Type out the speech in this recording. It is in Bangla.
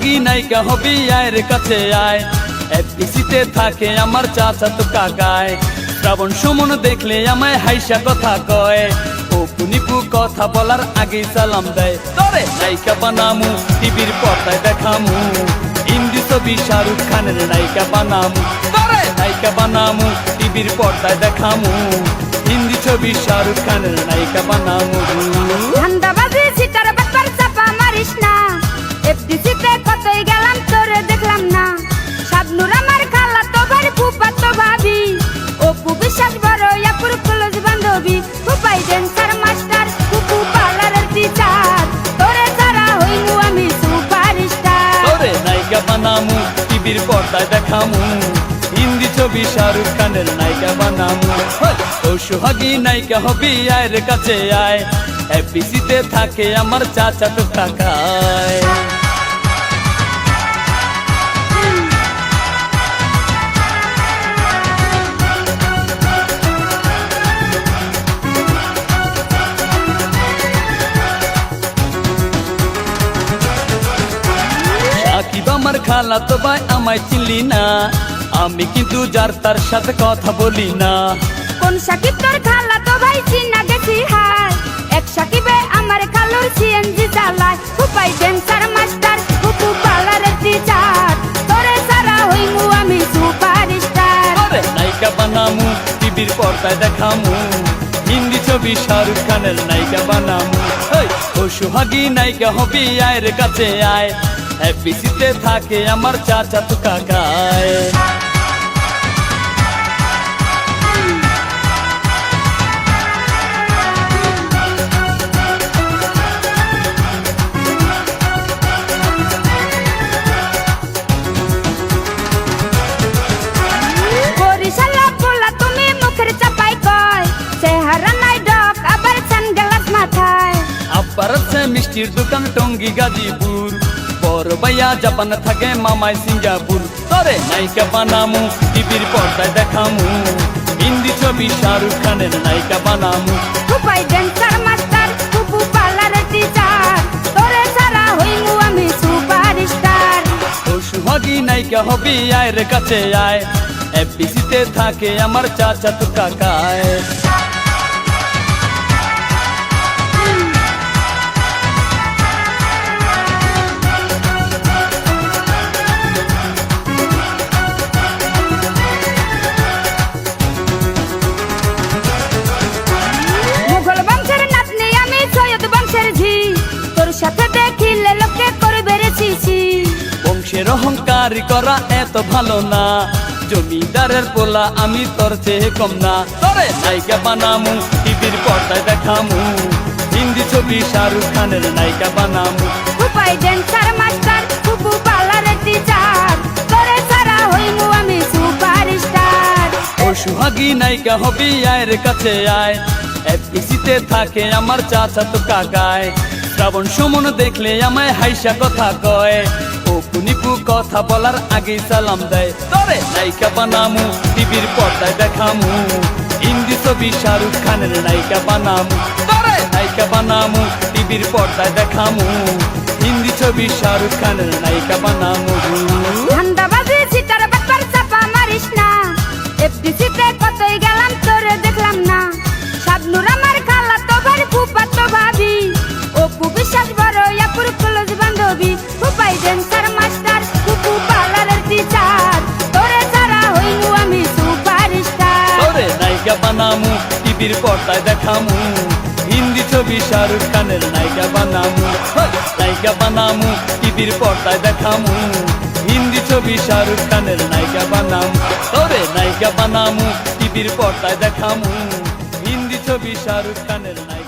সোহাগী নায়িকা হবি আয়ের কাছে আয়। এফডিসিতে থাকে আমার চাচাতো কাকায়। শ্রাবণ সুমন দেখলে আমায় হাইসা কথা কয়। অপু নিপু কথা বলার আগেই সালাম দেয়। তরে নায়িকা বানামু টিভির পর্দায় দেখামু। হিন্দি ছবি শাহরুখ খানের নায়িকা বানামু। তরে নায়িকা বানামু টিভির পর্দায় দেখামু। হিন্দি ছবি শাহরুখ খানের নায়িকা বানামু। ধান্দাবাজি সিটার ব্যাপার চাপা মারিস না। এফডিসিতে কতই গেলাম তোরে দেখলাম না। শাবনুর আমার খালা তো ভাই ফুপা তো ভাবি। অপু বিশ্বাস বড় আপুর ক্লোজ বান্ধবী। ফুপাই ড্যান্সার মাস্টার ফুপু পার্লারের টিচার। তোরে ছাড়া হইমু আমি সুপারস্টার। তোরে নায়িকা বানামু টিভির পর্দায় দেখামু। হিন্দি ছবি শাহরুখ খানের নায়িকা বানামু। ও সোহাগী নায়িকা হবি আয়ের কাছে আয়। এফডিসিতে থাকে আমার চাচাতো কাকায়। সাকিব আমার খালা তো ভাই আমায় চিনলি না। আমি কিন্তু যার তার সাথে কথা বলি না। কোন সাকিব তোর খালা তো ভাই চিনা গেছি হার। এক সাকিবে আমার খালুর সিএনজি চালায়। ফুপাই ড্যান্সার মাস্টার ফুপু পার্লারের টিচার। তোরে ছাড়া হইমু আমি সুপারস্টার। তোরে নায়িকা বানামু টিভির পর্দায় দেখামু। হিন্দি ছবি শাহরুখ খানের নায়িকা বানামু। ও সোহাগী নায়িকা হবি আয়ের কাছে আয়। এফডিসিতে থাকে আমার চাচাতো কাকায়। বরিশালা পোলা তুমি মুখের চাপাই কয়। চেহারা নাই ডক আবার সানগ্লাস মাথায়। আব্বার আছে মিষ্টির দোকান টঙ্গী গাজীপুর। বড় ভাইয়া জাপান থাকে মামাই সিঙ্গাপুর। তোরে নায়িকা বানামু টিভির পর্দায় দেখামু। হিন্দি ছবি শাহরুখ খানের নায়িকা বানামু। ফুপাই ড্যান্সার মাস্টার ফুপু পার্লারের টিচার। তোরে ছাড়া হইমু আমি সুপারস্টার। ও সোহাগী নায়িকা হবি আয়ের কাছে আয়। এফডিসিতে থাকে আমার চাচাতো কাকায়। মুঘল বংশের নাতনি আমি সৈয়দ বংশের ঝি। তোর সাথে দেখিলে লোকে করবে রে ছিছি। বংশের অহংকারী করা এত ভালো না। জমিদারের পোলা আমি তোর চেয়ে কম না। তোরে নায়িকা বানামু টিভির পর্দায় দেখামু। হিন্দি ছবি শাহরুখ খানের নায়িকা বানামু। ফুপাই ড্যান্সার মাস্টার ফুপু পার্লারের টিচার। তোরে ছাড়া হইমু আমি সুপারস্টার। ও সোহাগী নায়িকা হবি আয়ের কাছে আয়। এফডিসিতে থাকে আমার চাচাতো কাকায়। শ্রাবণ সুমন দেখলে আমায় হাইসা কথা কয়। অপু নিপু কথা বলার আগেই সালাম দেয়। তরে নায়িকা বানামু টিভির পর্দায় দেখামু। হিন্দি ছবি শাহরুখ খানের নায়িকা বানামু। তরে নায়িকা বানামু টিভির পর্দায় দেখামু। হিন্দি ছবি শাহরুখ খানের নায়িকা বানামু। ধান্দাবাজি সিটার ব্যাপার চাপা মারিস না। এফডিসিতে কতই গেলাম তোরে দেখলাম না। শাবনুর আমার খালা তো ভাই ফুপা তো ভাবি। অপু বিশ্বাস বড় আপুর ক্লোজ বান্ধবী। ফুপাই ড্যান্সার মাস্টার ফুপু পার্লারের টিচার। তোরে ছাড়া হইমু আমি সুপারস্টার। তোরে নায়িকা বানামু টিভির পর্দায় দেখামু। হিন্দি ছবি শাহরুখ খানের নায়িকা বানামু। নায়িকা বানামু টিভির পর্দায় দেখামু। হিন্দি ছবি শাহরুখ খানের নায়িকা বানামু। তোরে নায়িকা বানামু টিভির পর্দায় দেখামু। হিন্দি ছবি শাহরুখ খানের নায়িকা।